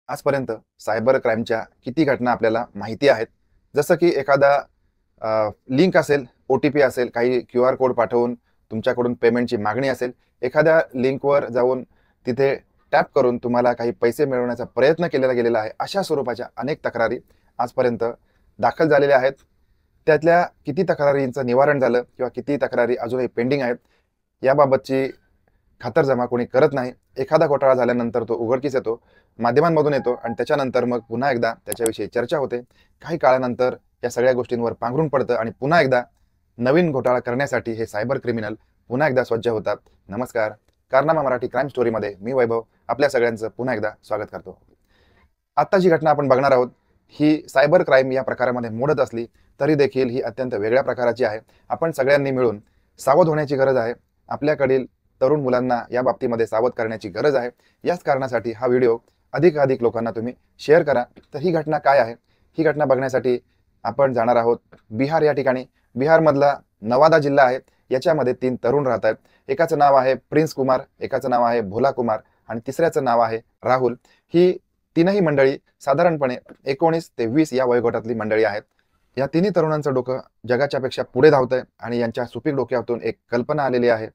आजपर्यंत सायबर क्राईमच्या किती घटना आपल्याला माहिती आहेत. जसं की एखादा लिंक असेल, ओ-टी-पी असेल, काही क्यूआर कोड पाठवून तुमच्याकडून पेमेंटची मागणी असेल, एखाद्या लिंकवर जाऊन तिथे टॅप करून तुम्हाला काही पैसे मिळवण्याचा प्रयत्न केलेला गेलेला आहे. अशा स्वरूपाच्या अनेक तक्रारी आजपर्यंत दाखल झालेल्या आहेत. त्यातल्या किती तक्रारींचं निवारण झालं किंवा किती तक्रारी अजूनही पेंडिंग आहेत, याबाबतची खातरजमा कोणी करत नाही. एखादा घोटाळा झाल्यानंतर तो उघडकीस येतो, माध्यमांमधून येतो आणि त्याच्यानंतर मग पुन्हा एकदा त्याच्याविषयी चर्चा होते. काही काळानंतर या सगळ्या गोष्टींवर पांघरून पडतं आणि पुन्हा एकदा नवीन घोटाळा करण्यासाठी हे सायबर क्रिमिनल पुन्हा एकदा सज्ज होतात. नमस्कार, कारनामा मराठी क्राईम स्टोरीमध्ये मी वैभव आपल्या सगळ्यांचं पुन्हा एकदा स्वागत करतो. आत्ता जी घटना आपण बघणार आहोत ही सायबर क्राईम या प्रकारामध्ये मोडत असली तरी देखील ही अत्यंत वेगळ्या प्रकाराची आहे. आपण सगळ्यांनी मिळून सावध होण्याची गरज आहे. आपल्याकडील तरुण मुलांना या बाबतीमध्ये सावध करण्याची गरज आहे. याच कारणासाठी हा व्हिडिओ अधिकाधिक लोकांना तुम्ही शेअर करा. तर ही घटना काय आहे, ही घटना बघण्यासाठी आपण जाणार आहोत बिहार या ठिकाणी. बिहारमधला नवादा जिल्हा आहे. याच्यामध्ये 3 तरुण राहत आहेत. एकाचं नाव आहे प्रिन्स कुमार, एकाचं नाव आहे भोला कुमार आणि तिसऱ्याचं नाव आहे राहुल. ही तीनही मंडळी साधारणपणे 19 ते 20 या वयोगटातली मंडळी आहेत. या तिन्ही तरुणांचं डोकं जगाच्या पेक्षा पुढे धावतंय आणि यांच्या सुपीक डोक्यातून एक कल्पना आलेली आहे.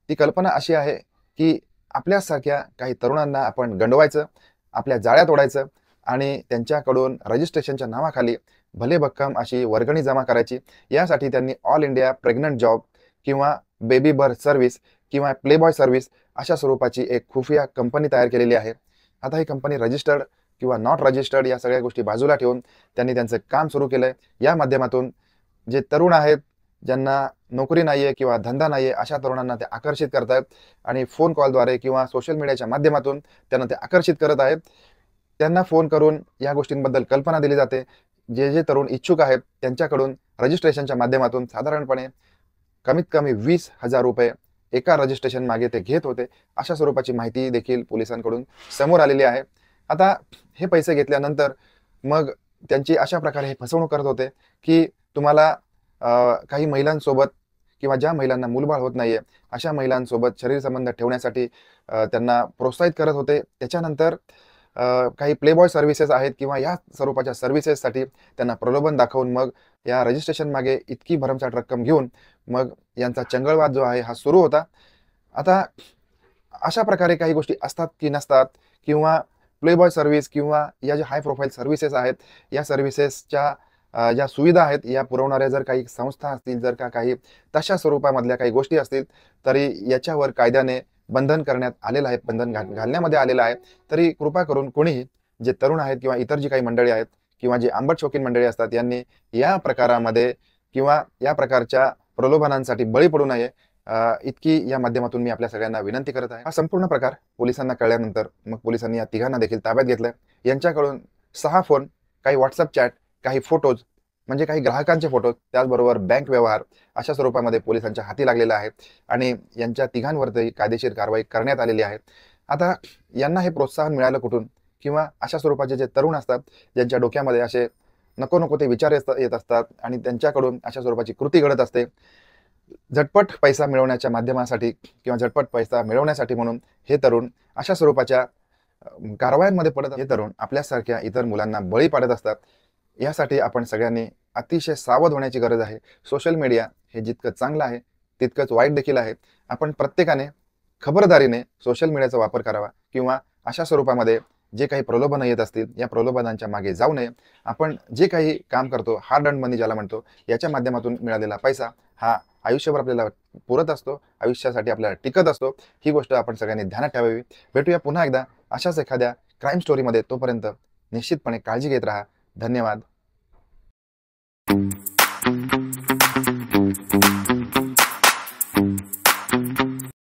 ती कल्पना अशी आहे की आपल्यासारख्या काही तरुणांना आपण गंडवायचं, आपल्या जाळ्यात ओढायचं आणि त्यांच्याकडून रजिस्ट्रेशनच्या नावाखाली भले भक्कम अशी वर्गणी जमा करायची. यासाठी त्यांनी ऑल इंडिया प्रेग्नंट जॉब किंवा बेबी बर्थ सर्व्हिस किंवा प्लेबॉय सर्व्हिस अशा स्वरूपाची एक खुफिया कंपनी तयार केलेली आहे. आता ही कंपनी रजिस्टर्ड किंवा नॉट रजिस्टर्ड या सगळ्या गोष्टी बाजूला ठेवून त्यांनी त्यांचं काम सुरू केलंय. या माध्यमातून जे तरुण आहेत, ज्यांना नोकरी नाहीये किंवा धंदा नाहीये, अशा तरुणांना ते आकर्षित करतायत आणि फोन कॉलद्वारे किंवा सोशल मीडियाच्या माध्यमातून त्यांना ते आकर्षित करत आहेत. त्यांना फोन करून या गोष्टींबद्दल कल्पना दिली जाते. जे जे तरुण इच्छुक आहेत त्यांच्याकडून रजिस्ट्रेशनच्या माध्यमातून साधारणपणे कमीत कमी 20,000 रुपये एका रजिस्ट्रेशन मागे ते घेत होते. अशा स्वरूपाची माहिती देखील पोलिसांकडून समोर आलेली आहे. आता हे पैसे घेतल्यानंतर मग त्यांची अशा प्रकारे हे फसवणूक करत होते की तुम्हाला काही महिलांसोबत किंवा ज्या महिलांना मूलबाळ होत नाहीये अशा महिलांसोबत शरीर संबंध ठेवण्यासाठी त्यांना प्रोत्साहित करत होते. त्याच्यानंतर काही प्लेबॉय सर्व्हिसेस आहेत किंवा या स्वरूपाच्या सर्व्हिसेससाठी त्यांना प्रलोभन दाखवून मग या रजिस्ट्रेशन मागे इतकी भरमसाठ रक्कम घेऊन मग यांचा चंगळवाद जो आहे हा सुरू होता. आता अशा प्रकारे काही गोष्टी असतात की नसतात किंवा प्लेबॉय सर्व्हिस किंवा या ज्या हाय प्रोफाईल सर्व्हिसेस आहेत या सर्व्हिसेसच्या ज्या सुविधा आहेत या पुरवणाऱ्या जर काही संस्था असतील, जर का काही तशा स्वरूपामधल्या काही गोष्टी असतील तरी याच्यावर कायद्याने बंधन करण्यात आलेलं आहे, बंधन घालण्यामध्ये आलेलं आहे. तरी कृपा करून कोणीही जे तरुण आहेत किंवा इतर जी काही मंडळी आहेत किंवा जे आंबट शौकीन मंडळी असतात यांनी या प्रकारामध्ये किंवा या प्रकारच्या प्रलोभनांसाठी बळी पडू नये, इतकी या माध्यमातून मी आपल्या सगळ्यांना विनंती करत आहे. हा संपूर्ण प्रकार पोलिसांना कळल्यानंतर मग पोलिसांनी या तिघांना देखील ताब्यात घेतलंय. यांच्याकडून 6 फोन, काही व्हॉट्सअप चॅट, काही फोटोज म्हणजे काही ग्राहकांचे फोटो, त्याचबरोबर बँक व्यवहार अशा स्वरूपामध्ये पोलिसांच्या हाती लागलेला आहे आणि यांच्या तिघांवरती कायदेशीर कारवाई करण्यात आलेली आहे. आता यांना हे प्रोत्साहन मिळालं कुठून किंवा अशा स्वरूपाचे जे तरुण असतात ज्यांच्या डोक्यामध्ये असे नको नको ते विचार येत असतात आणि त्यांच्याकडून अशा स्वरूपाची कृती घडत असते. झटपट पैसा मिळवण्याच्या माध्यमासाठी किंवा झटपट पैसा मिळवण्यासाठी म्हणून हे तरुण अशा स्वरूपाच्या कारवायांमध्ये पडत, हे तरुण आपल्यासारख्या इतर मुलांना बळी पाडत असतात. यासाठी आपण सगळ्यांनी अतिशय सावध होण्याची गरज आहे. सोशल मीडिया हे जितकं चांगलं आहे तितकंच वाईट देखील आहे. आपण प्रत्येकाने खबरदारीने सोशल मीडियाचा वापर करावा किंवा अशा स्वरूपामध्ये जे काही प्रलोभनं येत असतील या प्रलोभनांच्या मागे जाऊ नये. आपण जे काही काम करतो, हार्ड अर्न मनी ज्याला म्हणतो, याच्या माध्यमातून मिळालेला पैसा हा आयुष्यभर आपल्याला पुरत असतो, आयुष्यासाठी आपल्याला टिकत असतो. ही गोष्ट आपण सगळ्यांनी ध्यानात ठेवावी. भेटूया पुन्हा एकदा अशाच एखाद्या क्राईम स्टोरीमध्ये. तोपर्यंत निश्चितपणे काळजी घेत राहा. धन्यवाद.